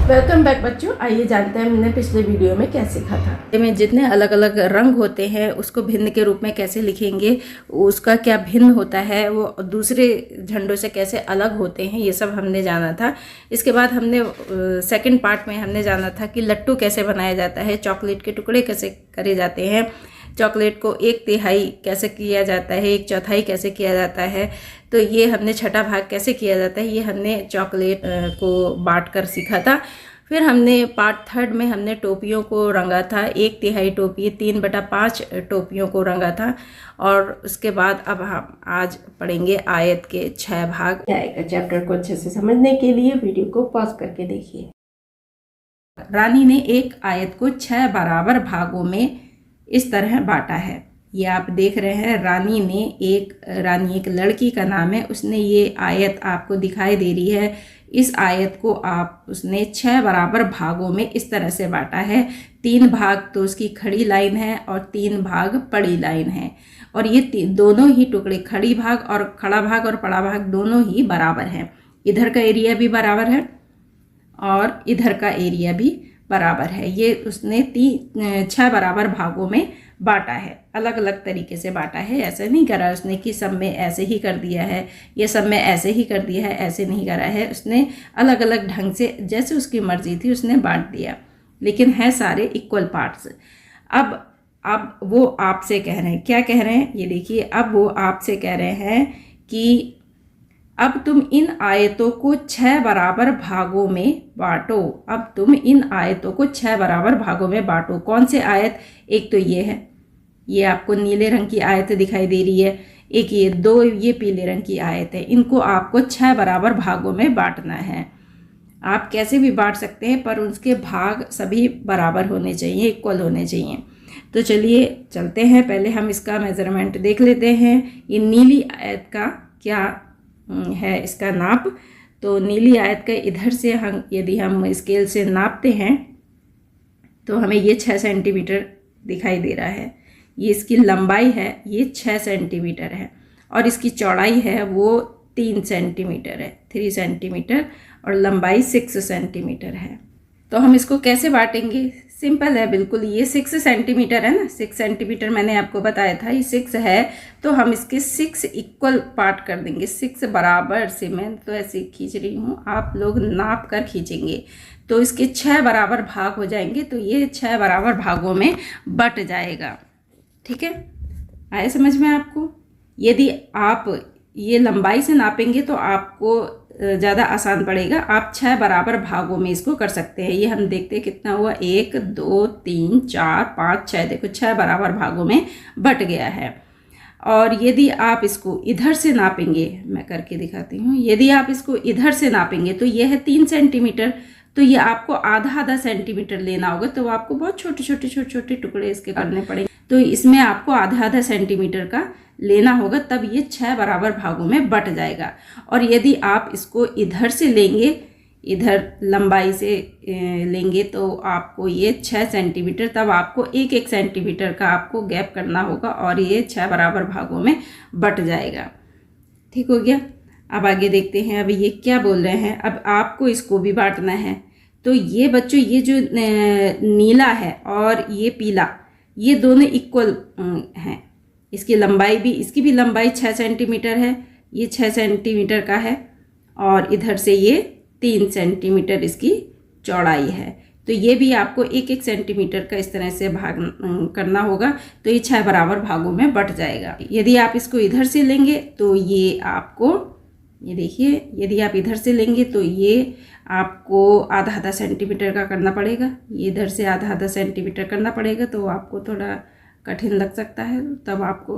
Welcome back बच्चों। आइए जानते हैं हमने पिछले वीडियो में क्या सीखा था। में जितने अलग अलग रंग होते हैं उसको भिन्न के रूप में कैसे लिखेंगे, उसका क्या भिन्न होता है, वो दूसरे झंडों से कैसे अलग होते हैं, ये सब हमने जाना था। इसके बाद हमने सेकंड पार्ट में हमने जाना था कि लट्टू कैसे बनाया जाता है, चॉकलेट के टुकड़े कैसे करे जाते हैं, चॉकलेट को 1/3 कैसे किया जाता है, 1/4 कैसे किया जाता है। तो ये हमने छठा भाग कैसे किया जाता है, ये हमने चॉकलेट को बांट कर सीखा था। फिर हमने पार्ट थर्ड में हमने टोपियों को रंगा था, 1/3 टोपी, 3/5 टोपियों को रंगा था। और उसके बाद अब हम आज पढ़ेंगे आयत के 6 भाग। चैप्टर को अच्छे से समझने के लिए वीडियो को पॉज करके देखिए। रानी ने एक आयत को 6 बराबर भागों में इस तरह बांटा है। ये आप देख रहे हैं, रानी एक लड़की का नाम है, उसने ये आयत आपको दिखाई दे रही है। इस आयत को उसने 6 बराबर भागों में इस तरह से बांटा है। 3 भाग तो उसकी खड़ी लाइन है और 3 भाग पड़ी लाइन है। और ये दोनों ही टुकड़े, खड़ी भाग और खड़ा भाग और पड़ा भाग दोनों ही बराबर हैं। इधर का एरिया भी बराबर है और इधर का एरिया भी बराबर है। ये उसने 6 बराबर भागों में बांटा है, अलग अलग तरीके से बांटा है। ऐसे नहीं करा उसने कि सब में ऐसे ही कर दिया है, ये सब में ऐसे ही कर दिया है, ऐसे नहीं करा है। उसने अलग अलग ढंग से जैसे उसकी मर्जी थी उसने बांट दिया, लेकिन है सारे इक्वल पार्ट्स। अब वो आपसे कह रहे हैं, क्या कह रहे हैं ये देखिए। अब वो आपसे कह रहे हैं कि अब तुम इन आयतों को 6 बराबर भागों में बांटो। अब तुम इन आयतों को 6 बराबर भागों में बांटो। कौन से आयत? एक तो ये है, ये आपको नीले रंग की आयत दिखाई दे रही है। एक ये 2 ये पीले रंग की आयत है। इनको आपको 6 बराबर भागों में बांटना है। आप कैसे भी बांट सकते हैं, पर उसके भाग सभी बराबर होने चाहिए, इक्वल होने चाहिए। तो चलिए चलते हैं, पहले हम इसका मेज़रमेंट देख लेते हैं। ये नीली आयत का क्या है इसका नाप। तो नीली आयत का इधर से यदि हम स्केल से नापते हैं तो हमें ये 6 सेंटीमीटर दिखाई दे रहा है। ये इसकी लंबाई है, ये 6 सेंटीमीटर है, और इसकी चौड़ाई है वो 3 सेंटीमीटर है, 3 सेंटीमीटर, और लंबाई 6 सेंटीमीटर है। तो हम इसको कैसे बांटेंगे? सिंपल है बिल्कुल। ये 6 सेंटीमीटर है ना, 6 सेंटीमीटर मैंने आपको बताया था, ये 6 है। तो हम इसके 6 इक्वल पार्ट कर देंगे, 6 बराबर से। मैं तो ऐसे खींच रही हूँ, आप लोग नाप कर खींचेंगे तो इसके 6 बराबर भाग हो जाएंगे। तो ये 6 बराबर भागों में बट जाएगा। ठीक है, आए समझ में आपको? यदि आप ये लंबाई से नापेंगे तो आपको ज़्यादा आसान पड़ेगा। आप 6 बराबर भागों में इसको कर सकते हैं। ये हम देखते हैं कितना हुआ, 1 2 3 4 5 6, देखो 6 बराबर भागों में बट गया है। और यदि आप इसको इधर से नापेंगे, मैं करके दिखाती हूँ, यदि आप इसको इधर से नापेंगे तो ये है 3 सेंटीमीटर। तो ये आपको आधा सेंटीमीटर लेना होगा। तो आपको बहुत छोटे टुकड़े इसके करने पड़ेंगे। तो इसमें आपको आधा सेंटीमीटर का लेना होगा, तब ये 6 बराबर भागों में बट जाएगा। और यदि आप इसको इधर से लेंगे, इधर लंबाई से लेंगे, तो आपको ये 6 सेंटीमीटर, तब आपको 1 सेंटीमीटर का आपको गैप करना होगा और ये 6 बराबर भागों में बट जाएगा। ठीक हो गया। अब आगे देखते हैं, अभी ये क्या बोल रहे हैं। अब आपको इसको भी बांटना है। तो ये बच्चों, ये जो नीला है और ये पीला, ये दोनों इक्वल हैं। इसकी लंबाई भी, इसकी भी लंबाई 6 सेंटीमीटर है, ये 6 सेंटीमीटर का है, और इधर से ये 3 सेंटीमीटर इसकी चौड़ाई है। तो ये भी आपको 1 सेंटीमीटर का इस तरह से भाग करना होगा। तो ये 6 बराबर भागों में बट जाएगा। यदि आप इसको इधर से लेंगे तो ये आपको, ये देखिए, यदि आप इधर से लेंगे तो ये आपको आधा सेंटीमीटर का करना पड़ेगा। ये इधर से आधा सेंटीमीटर करना पड़ेगा। तो आपको थोड़ा कठिन लग सकता है, तब आपको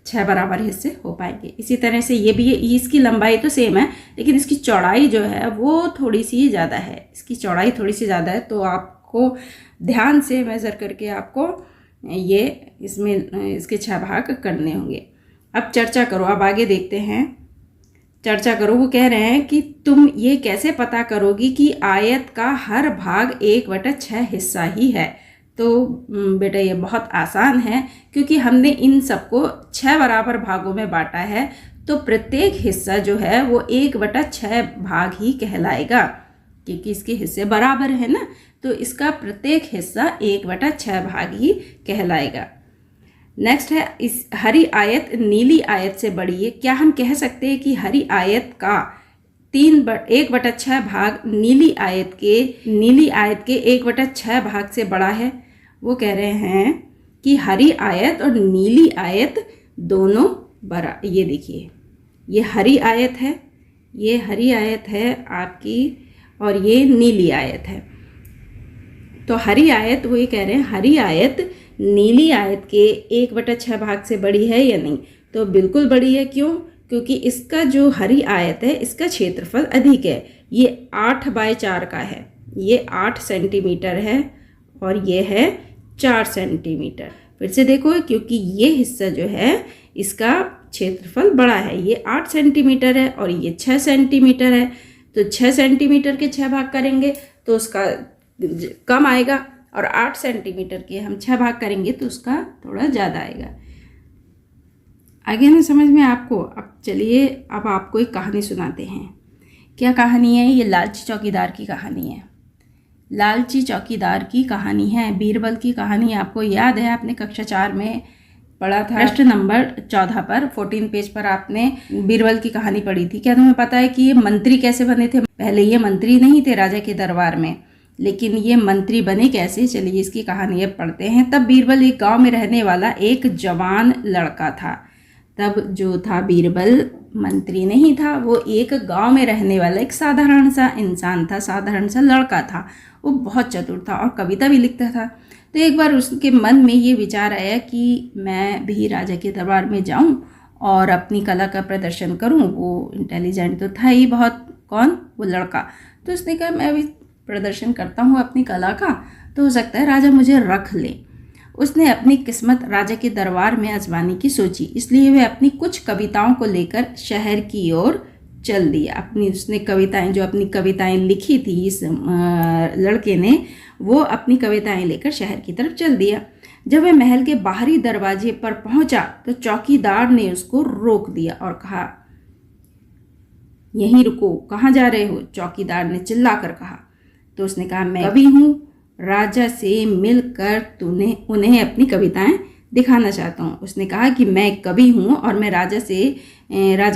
6 बराबर हिस्से हो पाएंगे। इसी तरह से ये भी, इसकी लंबाई तो सेम है, लेकिन इसकी चौड़ाई जो है वो थोड़ी सी ज़्यादा है। इसकी चौड़ाई थोड़ी सी ज़्यादा है, तो आपको ध्यान से मेज़र करके आपको ये इसके 6 भाग करने होंगे। अब चर्चा करो, अब आगे देखते हैं, चर्चा करो। वो कह रहे हैं कि तुम ये कैसे पता करोगी कि आयत का हर भाग 1/6 हिस्सा ही है। तो बेटा ये बहुत आसान है, क्योंकि हमने इन सबको 6 बराबर भागों में बांटा है। तो प्रत्येक हिस्सा जो है वो 1/6 भाग ही कहलाएगा। क्योंकि इसके हिस्से बराबर है ना, तो इसका प्रत्येक हिस्सा 1/6 भाग ही कहलाएगा। नेक्स्ट है, इस हरी आयत नीली आयत से बड़ी है। क्या हम कह सकते हैं कि हरी आयत का 1/6 भाग नीली आयत के 1/6 भाग से बड़ा है? वो कह रहे हैं कि हरी आयत और नीली आयत दोनों बड़ा। ये देखिए, ये हरी आयत है, ये हरी आयत है आपकी, और ये नीली आयत है। तो हरी आयत, वो ये कह रहे हैं हरी आयत नीली आयत के 1/6 भाग से बड़ी है या नहीं? तो बिल्कुल बड़ी है। क्यों? क्योंकि इसका जो हरी आयत है इसका क्षेत्रफल अधिक है। ये 8/4 का है, ये 8 सेंटीमीटर है और ये है 4 सेंटीमीटर। फिर से देखो, क्योंकि ये हिस्सा जो है इसका क्षेत्रफल बड़ा है, ये 8 सेंटीमीटर है और ये 6 सेंटीमीटर है। तो 6 सेंटीमीटर के 6 भाग करेंगे तो उसका कम आएगा, और 8 सेंटीमीटर के हम 6 भाग करेंगे तो उसका थोड़ा ज़्यादा आएगा। आगे ना समझ में आपको? अब चलिए, अब आपको एक कहानी सुनाते हैं। क्या कहानी है? ये लालची चौकीदार की कहानी है। लालची चौकीदार की कहानी है, बीरबल की कहानी। आपको याद है, आपने कक्षा 4 में पढ़ा था, पृष्ठ नंबर 14 पर 14 पेज पर आपने बीरबल की कहानी पढ़ी थी। क्या तुम्हें पता है कि ये मंत्री कैसे बने थे? पहले ये मंत्री नहीं थे राजा के दरबार में, लेकिन ये मंत्री बने कैसे? चलिए इसकी कहानी अब पढ़ते हैं। तब बीरबल एक गांव में रहने वाला एक जवान लड़का था। तब जो था बीरबल मंत्री नहीं था, वो एक गांव में रहने वाला एक साधारण सा इंसान था, साधारण सा लड़का था। वो बहुत चतुर था और कविता भी लिखता था। तो एक बार उसके मन में ये विचार आया कि मैं भी राजा के दरबार में जाऊं और अपनी कला का प्रदर्शन करूं। वो इंटेलिजेंट तो था ही बहुत। कौन? वो लड़का। तो उसने कहा मैं भी प्रदर्शन करता हूँ अपनी कला का, तो हो सकता है राजा मुझे रख ले। उसने अपनी किस्मत राजा के दरबार में आजमाने की सोची, इसलिए वह अपनी कुछ कविताओं को लेकर शहर की ओर चल दिया। उसने कविताएं, जो अपनी कविताएं लिखी थी इस लड़के ने, वो अपनी कविताएं लेकर शहर की तरफ चल दिया। जब वह महल के बाहरी दरवाजे पर पहुंचा तो चौकीदार ने उसको रोक दिया और कहा, यहीं रुको, कहाँ जा रहे हो? चौकीदार ने चिल्लाकर कहा। तो उसने कहा, मैं कवि हूँ, राजा से मिलकर उन्हें अपनी कविताएं दिखाना चाहता हूँ। उसने कहा कि मैं कवि हूँ और मैं राजा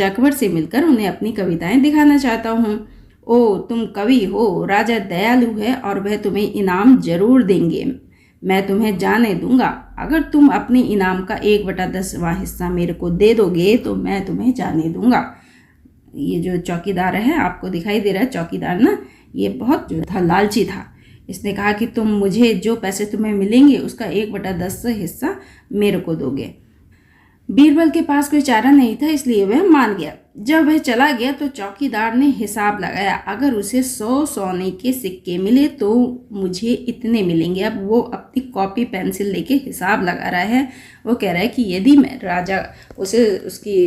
अकबर से मिलकर उन्हें अपनी कविताएं दिखाना चाहता हूँ। ओ, तुम कवि हो, राजा दयालु है और वह तुम्हें इनाम जरूर देंगे। मैं तुम्हें जाने दूंगा। अगर तुम अपने इनाम का 1/10वां हिस्सा मेरे को दे दोगे तो मैं तुम्हें जाने दूंगा। ये जो चौकीदार है, आपको दिखाई दे रहा है चौकीदार ना, ये बहुत जो था लालची था। इसने कहा कि तुम मुझे जो पैसे तुम्हें मिलेंगे उसका 1/10 हिस्सा मेरे को दोगे। बीरबल के पास कोई चारा नहीं था, इसलिए वह मान गया। जब वह चला गया तो चौकीदार ने हिसाब लगाया। अगर उसे 100 सोने के सिक्के मिले तो मुझे इतने मिलेंगे। अब वो अपनी कॉपी पेंसिल लेके हिसाब लगा रहा है। वो कह रहा है कि यदि मैं राजा उसकी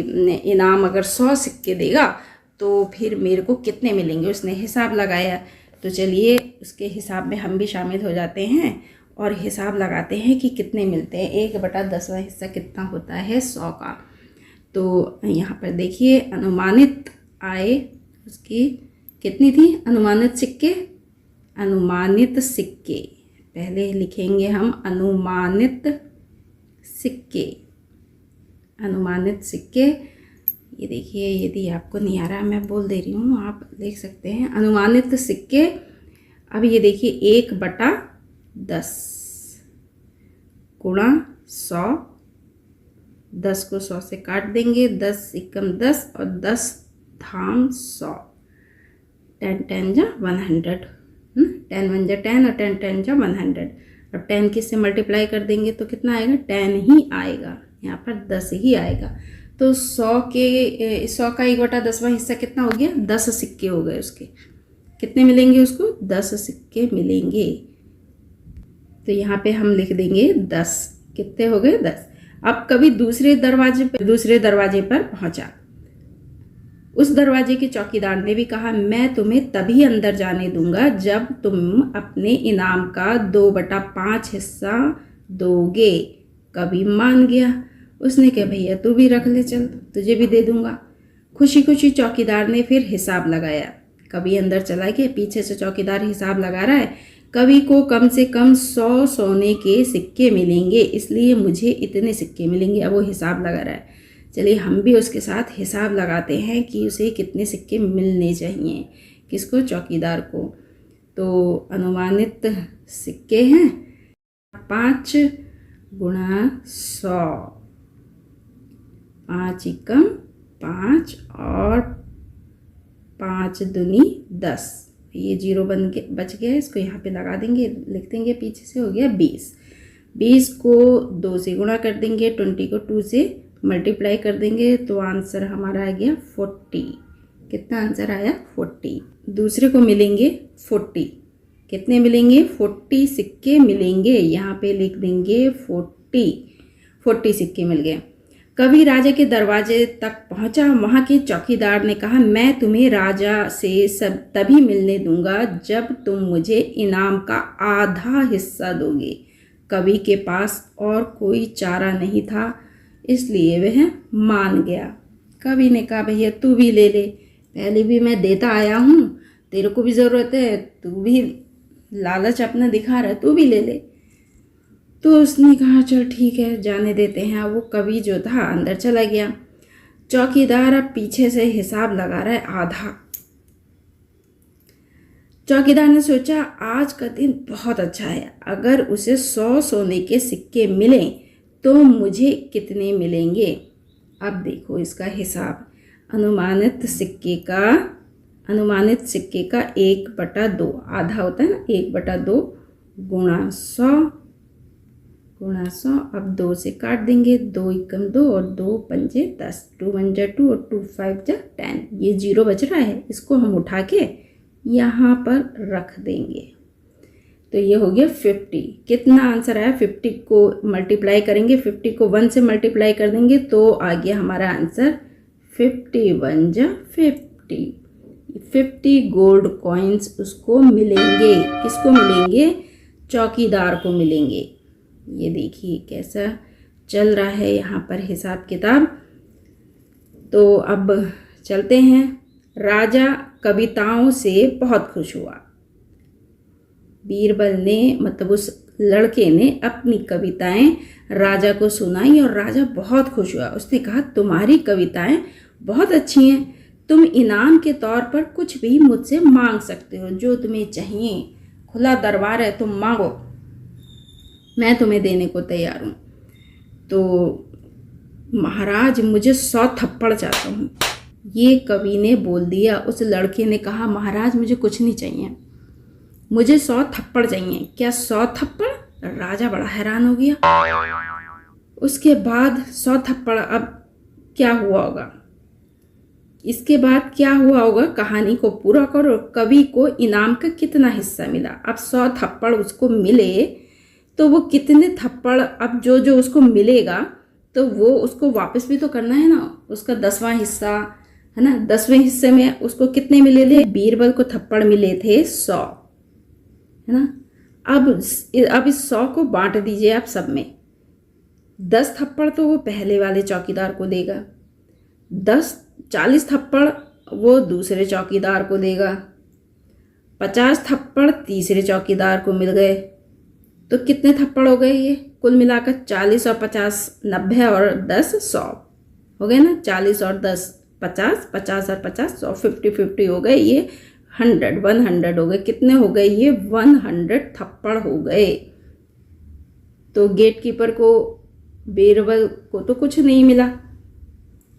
इनाम अगर 100 सिक्के देगा तो फिर मेरे को कितने मिलेंगे। उसने हिसाब लगाया। तो चलिए उसके हिसाब में हम भी शामिल हो जाते हैं और हिसाब लगाते हैं कि कितने मिलते हैं। 1/10वां हिस्सा कितना होता है 100 का। तो यहाँ पर देखिए, अनुमानित आय उसकी कितनी थी? अनुमानित सिक्के पहले लिखेंगे हम, अनुमानित सिक्के। ये देखिए, यदि आपको नहीं आ रहा मैं बोल दे रही हूँ, आप देख सकते हैं। अनुमानित सिक्के, अब ये देखिए 1/10 गुणा 100, 10 को 100 से काट देंगे, 10 एकम 10 और 10 धाम 100, 10 10 जा 100, 10 1 जा 10 और 10 10 जा 100। अब 10 किससे मल्टीप्लाई कर देंगे तो कितना आएगा? 10 ही आएगा, यहाँ पर 10 ही आएगा। तो 100 का 1/10वां हिस्सा कितना हो गया? 10 सिक्के हो गए उसके। कितने मिलेंगे उसको? 10 सिक्के मिलेंगे। तो यहाँ पे हम लिख देंगे 10। कितने हो गए? 10। अब कभी दूसरे दरवाजे पर पहुंचा। उस दरवाजे के चौकीदार ने भी कहा, मैं तुम्हें तभी अंदर जाने दूंगा जब तुम अपने इनाम का 2/5 हिस्सा दोगे। कभी मान गया। उसने कहा, भैया तू भी रख ले, चल तुझे भी दे दूंगा। खुशी खुशी चौकीदार ने फिर हिसाब लगाया। कभी अंदर चला गया, पीछे से चौकीदार हिसाब लगा रहा है, कवि को कम से कम 100 सोने के सिक्के मिलेंगे, इसलिए मुझे इतने सिक्के मिलेंगे। अब वो हिसाब लगा रहा है। चलिए हम भी उसके साथ हिसाब लगाते हैं कि उसे कितने सिक्के मिलने चाहिए। किसको? चौकीदार को। तो अनुमानित सिक्के हैं 5 गुणा 100, 5 एकम 5 और 5 दूनी 10। ये 0 बच गया, इसको यहाँ पे लगा देंगे, लिख देंगे पीछे से, हो गया 20। 20 को 2 से गुणा कर देंगे, 20 को 2 से मल्टीप्लाई कर देंगे, तो आंसर हमारा आ गया 40। कितना आंसर आया? 40। दूसरे को मिलेंगे 40। कितने मिलेंगे? 40 सिक्के मिलेंगे। यहाँ पे लिख देंगे 40 सिक्के मिल गए। कवि राजा के दरवाजे तक पहुंचा। वहां के चौकीदार ने कहा, मैं तुम्हें राजा से सब तभी मिलने दूंगा जब तुम मुझे इनाम का आधा हिस्सा दोगे। कवि के पास और कोई चारा नहीं था, इसलिए वह मान गया। कवि ने कहा, भैया तू भी ले ले, पहले भी मैं देता आया हूँ, तेरे को भी ज़रूरत है, तू भी लालच अपना दिखा रहा है, तू भी ले ले। तो उसने कहा चल ठीक है, जाने देते हैं। वो कवि जो था अंदर चला गया। चौकीदार अब पीछे से हिसाब लगा रहा है, आधा। चौकीदार ने सोचा आज का दिन बहुत अच्छा है, अगर उसे 100 सोने के सिक्के मिलें तो मुझे कितने मिलेंगे। अब देखो इसका हिसाब। अनुमानित सिक्के का 1/2, आधा होता है ना, 1/2 गुणा 100। अब 2 से काट देंगे, 2 एकम 2 और 2 पंजे 10, 2 1 जा 2 और 2 5 जा 10। ये 0 बच रहा है, इसको हम उठा के यहाँ पर रख देंगे। तो ये हो गया 50। कितना आंसर आया? 50 को मल्टीप्लाई करेंगे, 50 को 1 से मल्टीप्लाई कर देंगे तो आ गया हमारा आंसर 51 जा 50। 50 गोल्ड कॉइन्स उसको मिलेंगे। किसको मिलेंगे? चौकीदार को मिलेंगे। ये देखिए कैसा चल रहा है यहाँ पर हिसाब किताब। तो अब चलते हैं। राजा कविताओं से बहुत खुश हुआ। बीरबल ने, मतलब उस लड़के ने अपनी कविताएं राजा को सुनाई और राजा बहुत खुश हुआ। उसने कहा, तुम्हारी कविताएं बहुत अच्छी हैं, तुम इनाम के तौर पर कुछ भी मुझसे मांग सकते हो, जो तुम्हें चाहिए, खुला दरबार है, तुम मांगो, मैं तुम्हें देने को तैयार हूँ। तो महाराज मुझे 100 थप्पड़ चाहता हूँ, ये कवि ने बोल दिया। उस लड़के ने कहा, महाराज मुझे कुछ नहीं चाहिए, मुझे 100 थप्पड़ चाहिए। क्या 100 थप्पड़? राजा बड़ा हैरान हो गया। उसके बाद 100 थप्पड़, अब क्या हुआ होगा? इसके बाद क्या हुआ होगा? कहानी को पूरा करो। कवि को इनाम का कितना हिस्सा मिला? अब 100 थप्पड़ उसको मिले तो वो कितने थप्पड़, अब जो उसको मिलेगा तो वो उसको वापस भी तो करना है ना, उसका 10वां हिस्सा है ना। 10वें हिस्से में उसको कितने मिले थे? बीरबल को थप्पड़ मिले थे 100, है ना। अब इस 100 को बांट दीजिए आप सब में। 10 थप्पड़ तो वो पहले वाले चौकीदार को देगा, 40 थप्पड़ वो दूसरे चौकीदार को देगा, 50 थप्पड़ तीसरे चौकीदार को मिल गए। तो कितने थप्पड़ हो गए ये कुल मिलाकर? 40 और 50 90 और 10 100 हो गए ना। 40 और 10 50, 50 और 50 100, 50 हो गए। ये 100 हो गए। कितने हो गए? ये 100 थप्पड़ हो गए। तो गेट कीपर को, बीरबल को तो कुछ नहीं मिला,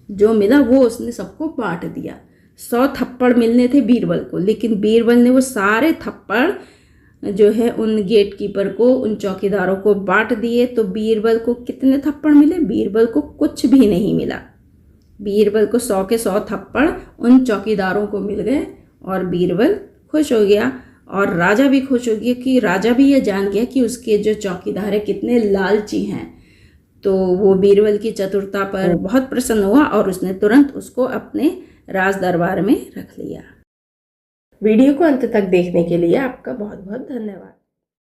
जो मिला वो उसने सबको बांट दिया। 100 थप्पड़ मिलने थे बीरबल को, लेकिन बीरबल ने वो सारे थप्पड़ जो है उन गेट कीपर को, उन चौकीदारों को बांट दिए। तो बीरबल को कितने थप्पड़ मिले? बीरबल को कुछ भी नहीं मिला। बीरबल को 100 के 100 थप्पड़ उन चौकीदारों को मिल गए और बीरबल खुश हो गया। और राजा भी खुश हो गया कि राजा भी ये जान गया कि उसके जो चौकीदार है कितने लालची हैं। तो वो बीरबल की चतुरता पर बहुत प्रसन्न हुआ और उसने तुरंत उसको अपने राज दरबार में रख लिया। वीडियो को अंत तक देखने के लिए आपका बहुत बहुत धन्यवाद।